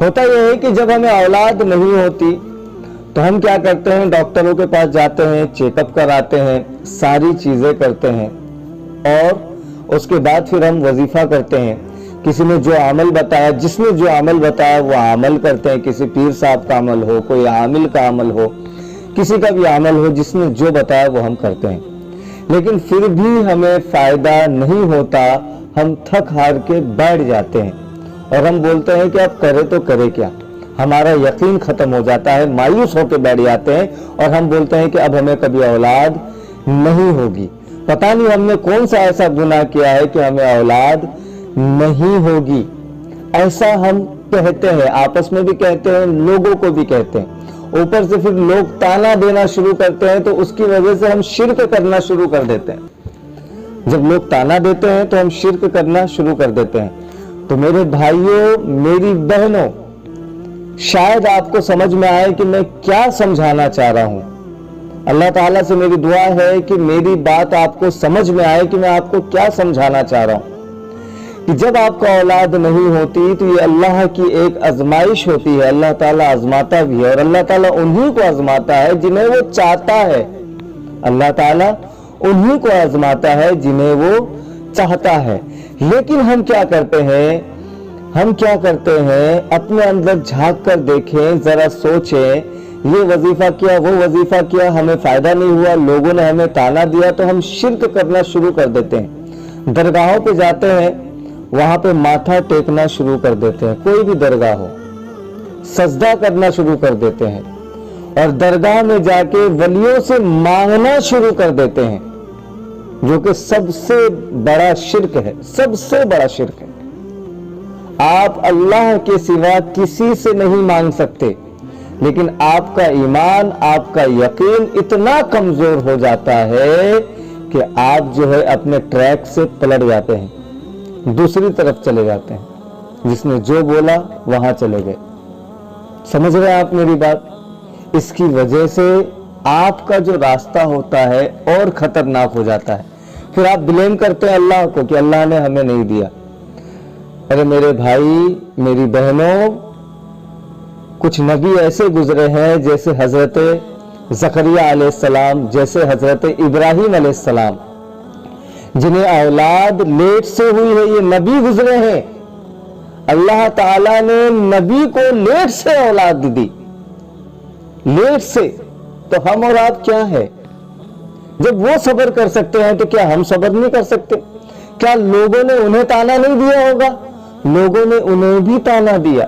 ہوتا یہ ہے کہ جب ہمیں اولاد نہیں ہوتی تو ہم کیا کرتے ہیں، ڈاکٹروں کے پاس جاتے ہیں، چیک اپ کراتے ہیں، ساری چیزیں کرتے ہیں، اور اس کے بعد پھر ہم وظیفہ کرتے ہیں۔ کسی نے جو عمل بتایا، جس نے جو عمل بتایا وہ عمل کرتے ہیں، کسی پیر صاحب کا عمل ہو، کوئی عامل کا عمل ہو، کسی کا بھی عمل ہو، جس نے جو بتایا وہ ہم کرتے ہیں، لیکن پھر بھی ہمیں فائدہ نہیں ہوتا، ہم تھک ہار کے بیٹھ جاتے ہیں اور ہم بولتے ہیں کہ اب کرے تو کرے کیا، ہمارا یقین ختم ہو جاتا ہے، مایوس ہو کے بیٹھ جاتے ہیں اور ہم بولتے ہیں کہ اب ہمیں کبھی اولاد نہیں ہوگی۔ پتہ نہیں ہم نے کون سا ایسا گناہ کیا ہے کہ ہمیں اولاد نہیں ہوگی، ایسا ہم کہتے ہیں، آپس میں بھی کہتے ہیں، لوگوں کو بھی کہتے ہیں، اوپر سے پھر لوگ تانا دینا شروع کرتے ہیں تو اس کی وجہ سے ہم شرک کرنا شروع کر دیتے ہیں۔ جب لوگ تانا دیتے ہیں تو ہم شرک کرنا شروع کر دیتے ہیں۔ تو میرے بھائیوں، میری بہنوں، شاید آپ کو سمجھ میں آئے کہ میں کیا سمجھانا چاہ رہا ہوں۔ اللہ تعالیٰ سے میری دعا ہے کہ میری بات آپ کو سمجھ میں آئے کہ میں آپ کو کیا سمجھانا چاہ رہا ہوں، کہ جب آپ کو اولاد نہیں ہوتی تو یہ اللہ کی ایک آزمائش ہوتی ہے، اللہ تعالیٰ آزماتا بھی ہے، اور اللہ تعالیٰ انہی کو آزماتا ہے جنہیں وہ چاہتا ہے، اللہ تعالیٰ انہی کو آزماتا ہے جنہیں وہ چاہتا ہے۔ لیکن ہم کیا کرتے ہیں، اپنے اندر جھانک کر دیکھیں، ذرا سوچیں، یہ وظیفہ کیا، وہ وظیفہ کیا، ہمیں فائدہ نہیں ہوا، لوگوں نے ہمیں تانا دیا، تو ہم شرک کرنا شروع کر دیتے ہیں۔ درگاہوں پہ جاتے ہیں، وہاں پہ ماتھا ٹیکنا شروع کر دیتے ہیں، کوئی بھی درگاہ ہو، سجدہ کرنا شروع کر دیتے ہیں، اور درگاہ میں جا کے ولیوں سے مانگنا شروع کر دیتے ہیں، جو کہ سب سے بڑا شرک ہے، سب سے بڑا شرک ہے۔ آپ اللہ کے سوا کسی سے نہیں مانگ سکتے، لیکن آپ کا ایمان، آپ کا یقین اتنا کمزور ہو جاتا ہے کہ آپ جو ہے اپنے ٹریک سے پلٹ جاتے ہیں، دوسری طرف چلے جاتے ہیں، جس نے جو بولا وہاں چلے گئے۔ سمجھ رہے ہیں آپ میری بات؟ اس کی وجہ سے آپ کا جو راستہ ہوتا ہے اور خطرناک ہو جاتا ہے، پھر آپ بلیم کرتے ہیں اللہ کو کہ اللہ نے ہمیں نہیں دیا۔ ارے میرے بھائی، میری بہنوں، کچھ نبی ایسے گزرے ہیں جیسے حضرت زکریا علیہ السلام، جیسے حضرت ابراہیم علیہ السلام، جنہیں اولاد لیٹ سے ہوئی ہے، یہ نبی گزرے ہیں، اللہ تعالیٰ نے نبی کو لیٹ سے اولاد دی، لیٹ سے۔ تو ہم اور آپ کیا ہے؟ جب وہ صبر کر سکتے ہیں تو کیا ہم صبر نہیں کر سکتے؟ کیا لوگوں نے انہیں تانا نہیں دیا ہوگا؟ لوگوں نے انہیں بھی تانا دیا،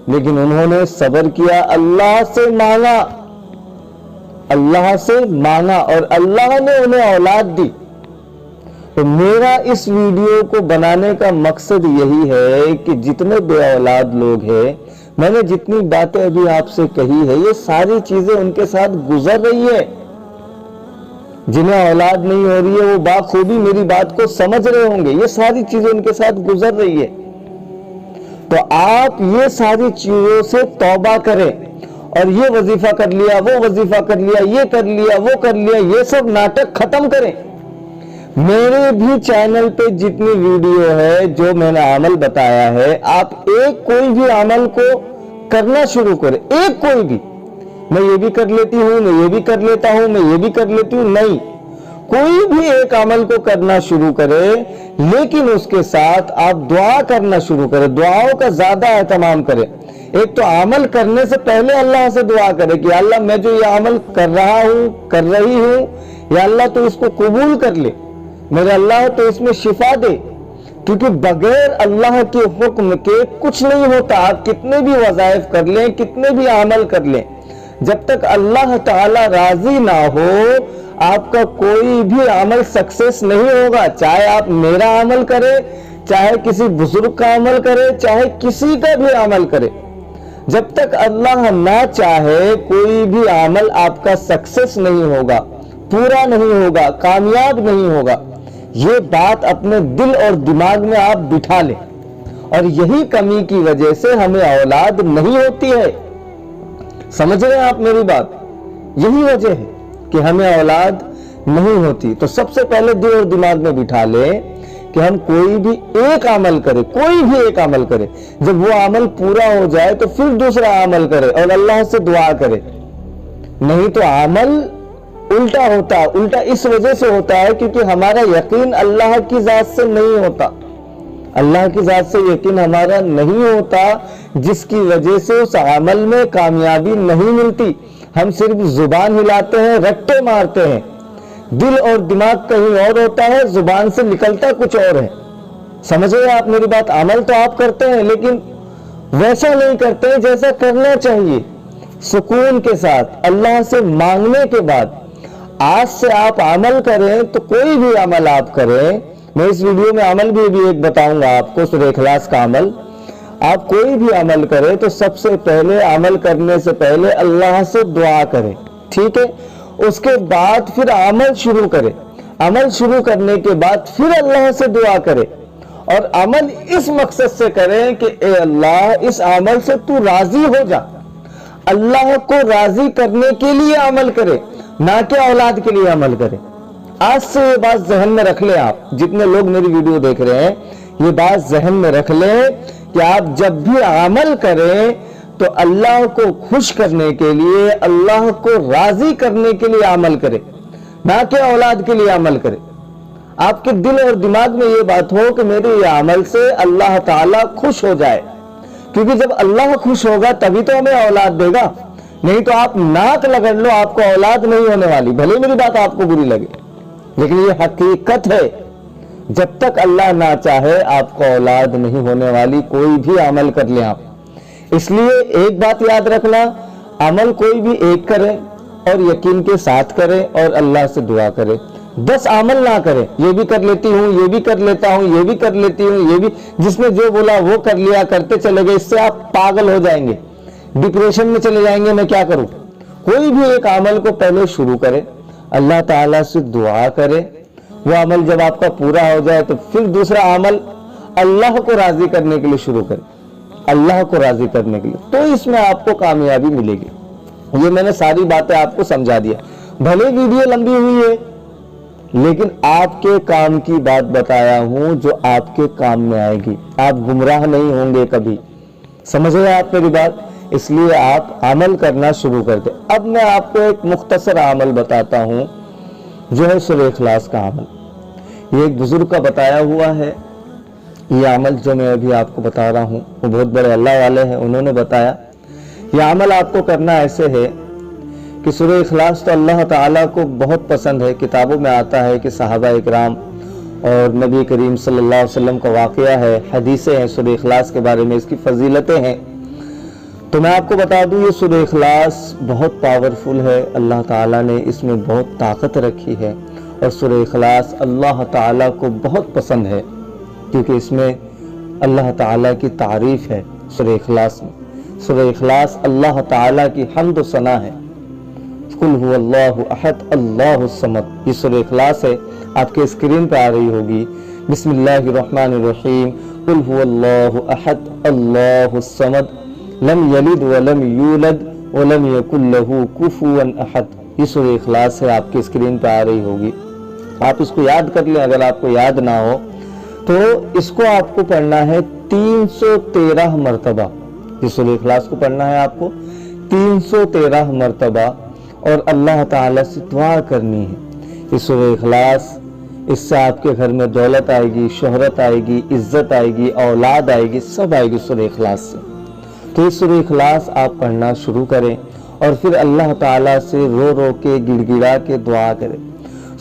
لیکن انہوں نے صبر کیا، اللہ سے مانگا، اللہ سے مانگا، اور اللہ نے انہیں اولاد دی۔ تو میرا اس ویڈیو کو بنانے کا مقصد یہی ہے کہ جتنے بے اولاد لوگ ہیں، میں نے جتنی باتیں ابھی آپ سے کہی ہے، یہ ساری چیزیں ان کے ساتھ گزر رہی ہے۔ جنہیں اولاد نہیں ہو رہی ہے وہ بخوبی میری بات کو سمجھ رہے ہوں گے، یہ ساری چیزیں ان کے ساتھ گزر رہی ہے۔ تو آپ یہ ساری چیزوں سے توبہ کریں، اور یہ وظیفہ کر لیا، وہ وظیفہ کر لیا، یہ کر لیا، وہ کر لیا، یہ سب ناٹک ختم کریں۔ میرے بھی چینل پہ جتنی ویڈیو ہے، جو میں نے عمل بتایا ہے، آپ ایک کوئی بھی عمل کو کرنا شروع کریں، ایک کوئی بھی۔ میں یہ بھی کر لیتی ہوں، میں یہ بھی کر لیتا ہوں، میں یہ بھی کر لیتی ہوں، نہیں، کوئی بھی ایک عمل کو کرنا شروع کرے، لیکن اس کے ساتھ آپ دعا کرنا شروع کریں، دعاؤں کا زیادہ اہتمام کریں۔ ایک تو عمل کرنے سے پہلے اللہ سے دعا کرے کہ اللہ میں جو یہ عمل کر رہا ہوں، کر رہی ہوں، یا اللہ تو اس کو قبول کر لے، میرے اللہ تو اس میں شفا دے، کیونکہ بغیر اللہ کے حکم کے کچھ نہیں ہوتا۔ آپ کتنے بھی وظائف کر لیں، کتنے بھی عمل کر لیں، جب تک اللہ تعالی راضی نہ ہو، آپ کا کوئی بھی عمل سکسیس نہیں ہوگا۔ چاہے آپ میرا عمل کریں، چاہے کسی بزرگ کا عمل کرے، چاہے کسی کا بھی عمل کرے، جب تک اللہ نہ چاہے کوئی بھی عمل آپ کا سکسیس نہیں ہوگا، پورا نہیں ہوگا، کامیاب نہیں ہوگا۔ یہ بات اپنے دل اور دماغ میں آپ بٹھا لیں، اور یہی کمی کی وجہ سے ہمیں اولاد نہیں ہوتی ہے۔ سمجھ رہے ہیں آپ میری بات؟ یہی وجہ ہے کہ ہمیں اولاد نہیں ہوتی۔ تو سب سے پہلے دل اور دماغ میں بٹھا لیں کہ ہم کوئی بھی ایک عمل کرے، کوئی بھی ایک عمل کرے، جب وہ عمل پورا ہو جائے تو پھر دوسرا عمل کرے اور اللہ سے دعا کرے. نہیں تو عمل الٹا ہوتا. الٹا اس وجہ سے ہوتا ہے کیونکہ ہمارا یقین اللہ کی ذات سے نہیں ہوتا. اللہ کی ذات سے یقین ہمارا نہیں ہوتا، جس کی وجہ سے اس عمل میں کامیابی نہیں ملتی. ہم صرف زبان ہلاتے ہیں، رٹے مارتے ہیں، دل اور دماغ کہیں اور ہوتا ہے، زبان سے نکلتا کچھ اور ہے. سمجھ رہے آپ میری بات؟ عمل تو آپ کرتے ہیں لیکن ویسا نہیں کرتے ہیں جیسا کرنا چاہیے. سکون کے ساتھ اللہ سے مانگنے کے بعد آج سے آپ عمل کریں تو کوئی بھی عمل آپ کریں. میں اس ویڈیو میں عمل بھی ایک بتاؤں گا آپ کو، سورہ اخلاص کا عمل. آپ کوئی بھی عمل کریں تو سب سے پہلے عمل کرنے سے پہلے اللہ سے دعا کریں، ٹھیک ہے؟ اس کے بعد پھر عمل شروع کریں. عمل شروع کرنے کے بعد پھر اللہ سے دعا کریں اور عمل اس مقصد سے کریں کہ اے اللہ اس عمل سے تو راضی ہو جا. اللہ کو راضی کرنے کے لیے عمل کرے، نہ کہ اولاد کے لیے عمل کرے. آج سے یہ بات ذہن میں رکھ لیں. آپ جتنے لوگ میری ویڈیو دیکھ رہے ہیں یہ بات ذہن میں رکھ لیں کہ آپ جب بھی عمل کریں تو اللہ کو خوش کرنے کے لیے، اللہ کو راضی کرنے کے لیے عمل کرے، نہ کہ اولاد کے لیے عمل کرے. آپ کے دل اور دماغ میں یہ بات ہو کہ میرے یہ عمل سے اللہ تعالیٰ خوش ہو جائے، کیونکہ جب اللہ خوش ہوگا تبھی تو ہمیں اولاد دے گا. نہیں تو آپ ناک رگڑ لو، آپ کو اولاد نہیں ہونے والی. بھلے میری بات آپ کو بری لگے لیکن یہ حقیقت ہے. جب تک اللہ نہ چاہے آپ کو اولاد نہیں ہونے والی. کوئی بھی عمل کر لیں آپ. اس لیے ایک بات یاد رکھنا، عمل کوئی بھی ایک کرے اور یقین کے ساتھ کرے اور اللہ سے دعا کرے. 10 عمل نہ کرے، یہ بھی کر لیتی ہوں، یہ بھی کر لیتا ہوں، یہ بھی کر لیتی ہوں، یہ بھی، جس نے جو بولا وہ کر لیا، کرتے چلے گئے. اس سے آپ پاگل ہو جائیں گے، ڈپریشن میں چلے جائیں گے. میں کیا کروں؟ کوئی بھی ایک عمل کو پہلے شروع کرے، اللہ تعالیٰ سے دعا کرے. وہ عمل جب آپ کا پورا ہو جائے تو پھر دوسرا عمل اللہ کو راضی کرنے کے لیے شروع کرے، اللہ کو راضی کرنے کے لیے. تو اس میں آپ کو کامیابی ملے گی. یہ میں نے ساری باتیں آپ کو سمجھا دیا. بھلے ویڈیو لمبی ہوئی ہے لیکن آپ کے کام کی بات بتایا ہوں جو آپ کے کام میں آئے گی. آپ گمراہ نہیں ہوں گے کبھی. سمجھ رہے آپ میری بات؟ اس لیے آپ عمل کرنا شروع کر دیں. اب میں آپ کو ایک مختصر عمل بتاتا ہوں جو ہے سورہ اخلاص کا عمل. یہ ایک بزرگ کا بتایا ہوا ہے. یہ عمل جو میں ابھی آپ کو بتا رہا ہوں وہ بہت بڑے اللہ والے ہیں، انہوں نے بتایا. یہ عمل آپ کو کرنا ایسے ہے کہ سورہ اخلاص تو اللہ تعالیٰ کو بہت پسند ہے. کتابوں میں آتا ہے کہ صحابہ اکرام اور نبی کریم صلی اللہ علیہ وسلم کا واقعہ ہے، حدیثیں ہیں سورہ اخلاص کے بارے میں، اس کی فضیلتیں ہیں. تو میں آپ کو بتا دوں یہ سورہ اخلاص بہت پاورفل ہے. اللہ تعالیٰ نے اس میں بہت طاقت رکھی ہے اور سورہ اخلاص اللہ تعالیٰ کو بہت پسند ہے کیونکہ اس میں اللہ تعالیٰ کی تعریف ہے. سورہ اخلاص میں سورہ اخلاص اللہ تعالیٰ کی حمد و ثنا ہے. قل هو اللہ احد اللہ الصمد، یہ سورہ اخلاص ہے، آپ کے اسکرین پہ آ رہی ہوگی. بسم اللہ الرحمن الرحیم. قل هو اللہ احد اللہ الصمد لم یلد ولم یولد ولم یکن له کفوا احد. یہ سورہ اخلاص ہے، آپ کے اسکرین پہ آ رہی ہوگی. آپ اس کو یاد کر لیں. اگر آپ کو یاد نہ ہو تو اس کو آپ کو پڑھنا ہے 313 مرتبہ. یہ سورہ اخلاص کو پڑھنا ہے آپ کو 313 مرتبہ اور اللہ تعالیٰ سے دعا کرنی ہے. یہ سورہ اخلاص، اس سے آپ کے گھر میں دولت آئے گی، شہرت آئے گی، عزت آئے گی، اولاد آئے گی، سب آئے گی سورہ اخلاص سے. تو یہ سورہ اخلاص آپ پڑھنا شروع کریں اور پھر اللہ تعالیٰ سے رو رو کے گڑ گڑا کے دعا کریں.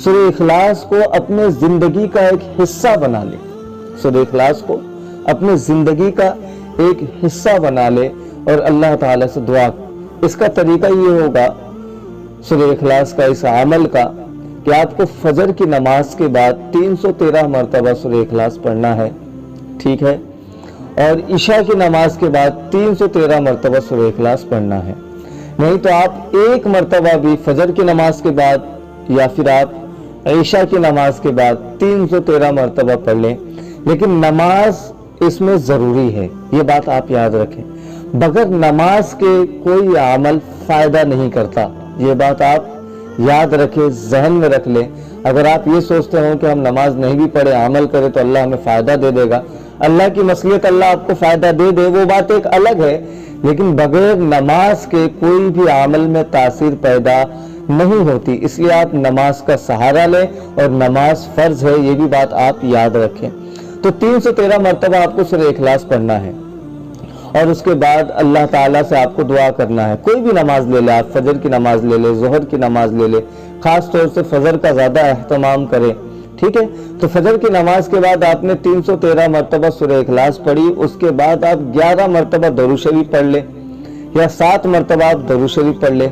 سورہ اخلاص کو اپنے زندگی کا ایک حصہ بنا لیں. سورہ اخلاص کو اپنے زندگی کا ایک حصہ بنا لے اور اللہ تعالیٰ سے دعا. اس کا طریقہ یہ ہوگا سورہ اخلاص کا، اس عمل کا، کہ آپ کو فجر کی نماز کے بعد 313 مرتبہ سورہ اخلاص پڑھنا ہے، ٹھیک ہے؟ اور عشاء کی نماز کے بعد 313 مرتبہ سورہ اخلاص پڑھنا ہے. نہیں تو آپ ایک مرتبہ بھی فجر کی نماز کے بعد یا پھر آپ عشاء کی نماز کے بعد 313 مرتبہ پڑھ لیں. لیکن نماز اس میں ضروری ہے، یہ بات آپ یاد رکھیں. بغیر نماز کے کوئی عمل فائدہ نہیں کرتا، یہ بات آپ یاد رکھے، ذہن میں رکھ لیں۔ اگر آپ یہ سوچتے ہوں کہ ہم نماز نہیں بھی پڑھے عمل کریں تو اللہ ہمیں فائدہ دے دے گا، اللہ کی مصلحت اللہ آپ کو فائدہ دے دے، وہ بات ایک الگ ہے، لیکن بغیر نماز کے کوئی بھی عمل میں تاثیر پیدا نہیں ہوتی۔ اس لیے آپ نماز کا سہارا لیں، اور نماز فرض ہے، یہ بھی بات آپ یاد رکھیں۔ تو 313 مرتبہ آپ کو سورہ اخلاص پڑھنا ہے، اور اس کے بعد اللہ تعالیٰ سے آپ کو دعا کرنا ہے۔ کوئی بھی نماز لے لے، آپ فجر کی نماز لے لے، ظہر کی نماز لے لے، خاص طور سے فجر کا زیادہ اہتمام کریں، ٹھیک ہے؟ تو فجر کی نماز کے بعد آپ نے 313 مرتبہ سورہ اخلاص پڑھی، اس کے بعد آپ 11 مرتبہ درود شریف پڑھ لیں، یا 7 مرتبہ آپ درود شریف پڑھ لیں،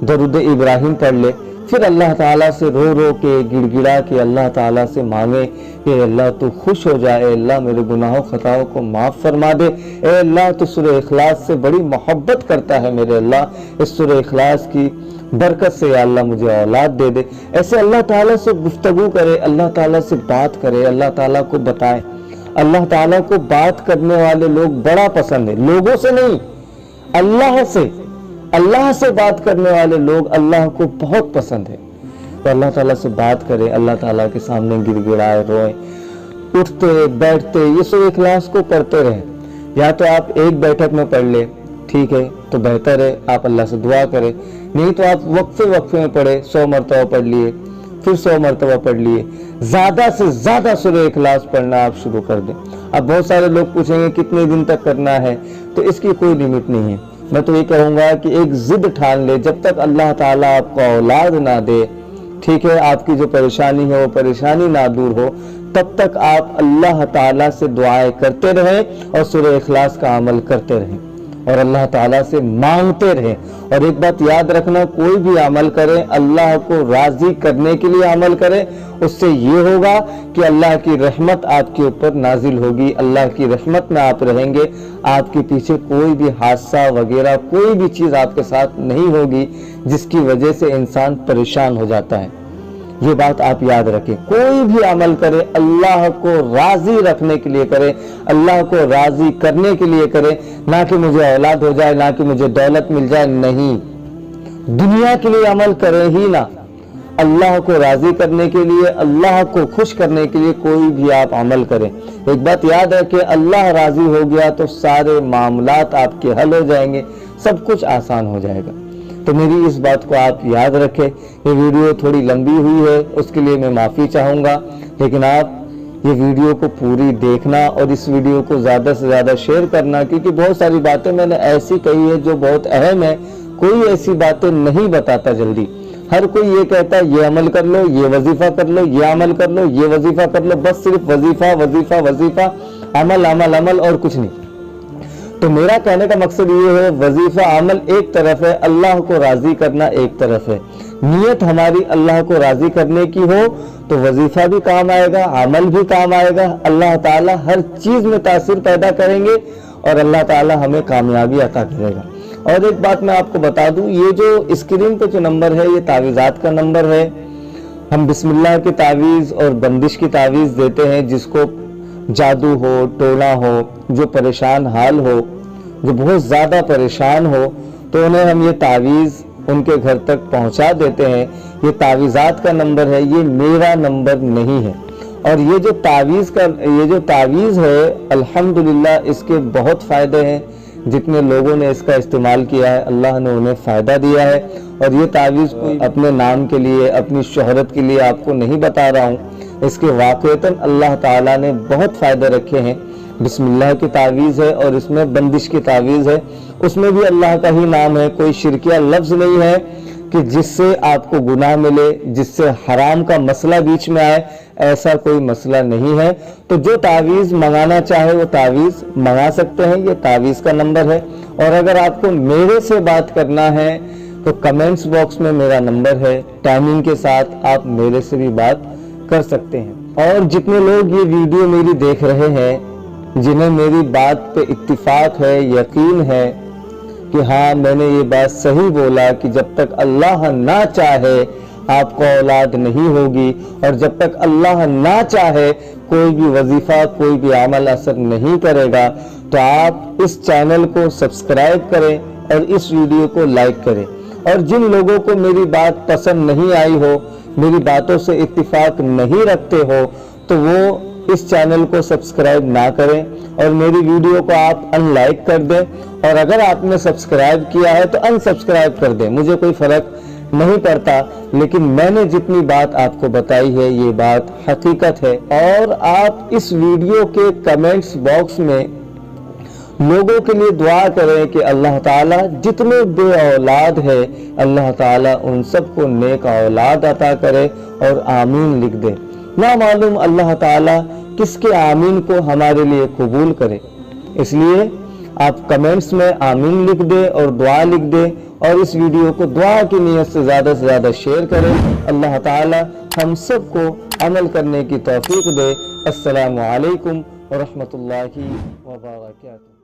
درود ابراہیم پڑھ لیں۔ پھر اللہ تعالیٰ سے رو رو کے، گڑ گڑا کے اللہ تعالیٰ سے مانگے کہ اللہ تو خوش ہو جائے، اے اللہ میرے گناہوں خطاؤں کو معاف فرما دے، اے اللہ تو سورہ اخلاص سے بڑی محبت کرتا ہے میرے اللہ، اس سورہ اخلاص کی برکت سے یا اللہ مجھے اولاد دے دے۔ ایسے اللہ تعالیٰ سے گفتگو کرے، اللہ تعالیٰ سے بات کرے، اللہ تعالیٰ کو بتائے۔ اللہ تعالیٰ کو بات کرنے والے لوگ بڑا پسند ہے، لوگوں سے نہیں، اللہ سے۔ اللہ سے بات کرنے والے لوگ اللہ کو بہت پسند ہے۔ تو اللہ تعالیٰ سے بات کریں، اللہ تعالیٰ کے سامنے گڑ گڑائے، روئیں، اٹھتے بیٹھتے یہ سورہ اخلاص کو پڑھتے رہیں۔ یا تو آپ ایک بیٹھک میں پڑھ لیں، ٹھیک ہے تو بہتر ہے، آپ اللہ سے دعا کریں، نہیں تو آپ وقفے میں پڑھیں، 100 مرتبہ پڑھ لیے، پھر 100 مرتبہ پڑھ لیے، زیادہ سے زیادہ سورہ اخلاص پڑھنا آپ شروع کر دیں۔ اب بہت سارے لوگ پوچھیں گے کتنے دن تک کرنا ہے، تو اس کی کوئی لمٹ نہیں ہے۔ میں تو یہ کہوں گا کہ ایک ضد ٹھان لے، جب تک اللہ تعالیٰ آپ کو اولاد نہ دے، ٹھیک ہے، آپ کی جو پریشانی ہے وہ پریشانی نہ دور ہو، تب تک آپ اللہ تعالیٰ سے دعائیں کرتے رہیں اور سورہ اخلاص کا عمل کرتے رہیں اور اللہ تعالیٰ سے مانگتے رہیں۔ اور ایک بات یاد رکھنا، کوئی بھی عمل کریں اللہ کو راضی کرنے کے لیے عمل کریں، اس سے یہ ہوگا کہ اللہ کی رحمت آپ کے اوپر نازل ہوگی، اللہ کی رحمت میں آپ رہیں گے، آپ کے پیچھے کوئی بھی حادثہ وغیرہ کوئی بھی چیز آپ کے ساتھ نہیں ہوگی جس کی وجہ سے انسان پریشان ہو جاتا ہے۔ یہ بات آپ یاد رکھیں، کوئی بھی عمل کرے اللہ کو راضی رکھنے کے لیے کرے، اللہ کو راضی کرنے کے لیے کرے، نہ کہ مجھے اولاد ہو جائے، نہ کہ مجھے دولت مل جائے، نہیں، دنیا کے لیے عمل کرے ہی نہ، اللہ کو راضی کرنے کے لیے، اللہ کو خوش کرنے کے لیے کوئی بھی آپ عمل کریں۔ ایک بات یاد ہے کہ اللہ راضی ہو گیا تو سارے معاملات آپ کے حل ہو جائیں گے، سب کچھ آسان ہو جائے گا۔ تو میری اس بات کو آپ یاد رکھیں۔ یہ ویڈیو تھوڑی لمبی ہوئی ہے، اس کے لیے میں معافی چاہوں گا، لیکن آپ یہ ویڈیو کو پوری دیکھنا اور اس ویڈیو کو زیادہ سے زیادہ شیئر کرنا، کیونکہ بہت ساری باتیں میں نے ایسی کہی ہے جو بہت اہم ہے، کوئی ایسی باتیں نہیں بتاتا جلدی۔ ہر کوئی یہ کہتا ہے یہ عمل کر لو، یہ وظیفہ کر لو، یہ عمل کر لو، یہ وظیفہ کر لو، بس صرف وظیفہ وظیفہ وظیفہ، عمل عمل عمل اور کچھ نہیں۔ تو میرا کہنے کا مقصد یہ ہے، وظیفہ عمل ایک طرف ہے، اللہ کو راضی کرنا ایک طرف ہے۔ نیت ہماری اللہ کو راضی کرنے کی ہو تو وظیفہ بھی کام آئے گا، عمل بھی کام آئے گا، اللہ تعالیٰ ہر چیز میں تاثیر پیدا کریں گے اور اللہ تعالیٰ ہمیں کامیابی عطا کرے گا۔ اور ایک بات میں آپ کو بتا دوں، یہ جو اسکرین پہ جو نمبر ہے یہ تعویذات کا نمبر ہے۔ ہم بسم اللہ کی تعویذ اور بندش کی تعویذ دیتے ہیں، جس کو جادو ہو، ٹونا ہو، جو پریشان حال ہو، جو بہت زیادہ پریشان ہو، تو انہیں ہم یہ تعویذ ان کے گھر تک پہنچا دیتے ہیں۔ یہ تعویذات کا نمبر ہے، یہ میرا نمبر نہیں ہے۔ اور یہ جو تعویذ ہے الحمدللہ اس کے بہت فائدے ہیں، جتنے لوگوں نے اس کا استعمال کیا ہے اللہ نے انہیں فائدہ دیا ہے۔ اور یہ تعویذ کوئی اپنے نام کے لیے، اپنی شہرت کے لیے آپ کو نہیں بتا رہا ہوں، اس کے واقعتاً اللہ تعالیٰ نے بہت فائدے رکھے ہیں۔ بسم اللہ کی تعویذ ہے اور اس میں بندش کی تعویذ ہے، اس میں بھی اللہ کا ہی نام ہے، کوئی شرکیہ لفظ نہیں ہے کہ جس سے آپ کو گناہ ملے، جس سے حرام کا مسئلہ بیچ میں آئے، ایسا کوئی مسئلہ نہیں ہے۔ تو جو تعویذ منگانا چاہے وہ تعویذ منگا سکتے ہیں، یہ تعویذ کا نمبر ہے۔ اور اگر آپ کو میرے سے بات کرنا ہے تو کمنٹس باکس میں میرا نمبر ہے، ٹائمنگ کے ساتھ آپ میرے سے بھی بات کر سکتے ہیں۔ اور جتنے لوگ یہ ویڈیو میری دیکھ رہے ہیں، جنہیں میری بات پہ اتفاق ہے، یقین ہے کہ ہاں میں نے یہ بات صحیح بولا کہ جب تک اللہ نہ چاہے آپ کو اولاد نہیں ہوگی، اور جب تک اللہ نہ چاہے کوئی بھی وظیفہ، کوئی بھی عمل اثر نہیں کرے گا، تو آپ اس چینل کو سبسکرائب کریں اور اس ویڈیو کو لائک کریں۔ اور جن لوگوں کو میری بات پسند نہیں آئی ہو، میری باتوں سے اتفاق نہیں رکھتے ہو، تو وہ اس چینل کو سبسکرائب نہ کریں اور میری ویڈیو کو آپ ان لائک کر دیں، اور اگر آپ نے سبسکرائب کیا ہے تو ان سبسکرائب کر دیں، مجھے کوئی فرق نہیں پڑتا، لیکن میں نے جتنی بات آپ کو بتائی ہے یہ بات حقیقت ہے۔ اور آپ اس ویڈیو کے کمنٹس باکس میں لوگوں کے لیے دعا کریں کہ اللہ تعالیٰ جتنے بے اولاد ہے اللہ تعالیٰ ان سب کو نیک اولاد عطا کرے اور آمین لکھ دے۔ نہ معلوم اللہ تعالیٰ کس کے آمین کو ہمارے لیے قبول کرے، اس لیے آپ کمنٹس میں آمین لکھ دیں اور دعا لکھ دیں، اور اس ویڈیو کو دعا کی نیت سے زیادہ شیئر کریں۔ اللہ تعالیٰ ہم سب کو عمل کرنے کی توفیق دے۔ السلام علیکم ورحمۃ اللہ وبرکاتہ۔